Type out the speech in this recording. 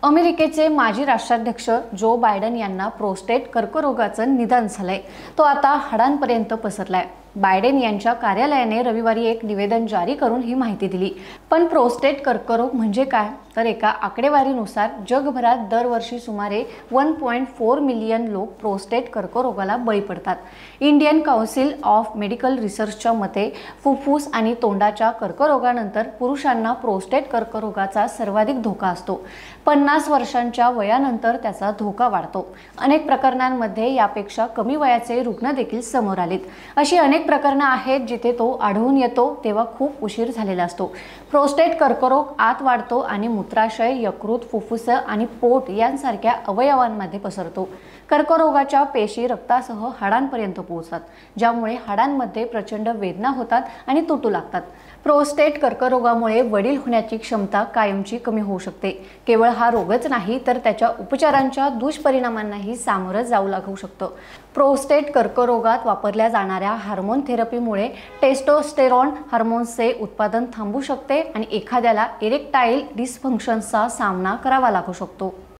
अमेरिकेचे माजी राष्ट्राध्यक्ष जो बायडन यांना प्रोस्टेट कर्करोगाचं निदान झालंय। तो आता हाडांपर्यंत पसरलाय। बायडन यांच्या कार्यालयाने रविवारी एक निवेदन जारी करून ही माहिती दिली। पण प्रोस्टेट कर्करोग म्हणजे काय? तर एका आकडेवारीनुसार जगभरात दरवर्षी सुमारे 1.4 मिलियन लोक प्रोस्टेट कर्करोगाला बळी पडतात। इंडियन काउन्सिल ऑफ मेडिकल रिसर्चच्या मते फुफ्फुस आणि तोंडाच्या कर्करोगानंतर पुरुषांना प्रोस्टेट कर्करोगाचा सर्वाधिक धोका असतो। 50 वर्षांच्या वयानंतर त्याचा धोका वाढतो। अनेक प्रकरणांमध्ये यापेक्षा कमी वयाचे रुग्ण देखील समोर आलेत। अशी अनेक प्रकरणे आहेत जिथे तो आढळून येतो तेव्हा खूप उशीर झालेला असतो। प्रोस्टेट कर्करोग आत वाढतो आणि मूत्राशय, यकृत, फुफ्फुस आणि पोट यांसारख्या अवयवांमध्ये पसरतो। कर्करोगाच्या पेशी रक्तासह हाडांपर्यंत पोहोचतात, ज्यामुळे हाडांमध्ये प्रचंड वेदना होतात आणि तुटू लागतात। प्रोस्टेट कर्करोगामुळे वडील होण्याची क्षमता कायमची कमी होऊ शकते। केवळ हा रोगच नाही तर त्याच्या उपचारांच्या दुष्परिणामांनाही सामोरं जाऊ लागू शकतं। प्रोस्टेट कर्करोगात वापरल्या जाणाऱ्या हार्मोन थेरपीमुळे टेस्टोस्टेरॉन हार्मोन्सचे उत्पादन थांबू शकते आणि एखाद्याला इरेक्टाईल डिसफंक्शनचा सामना करावा लागू शकतो।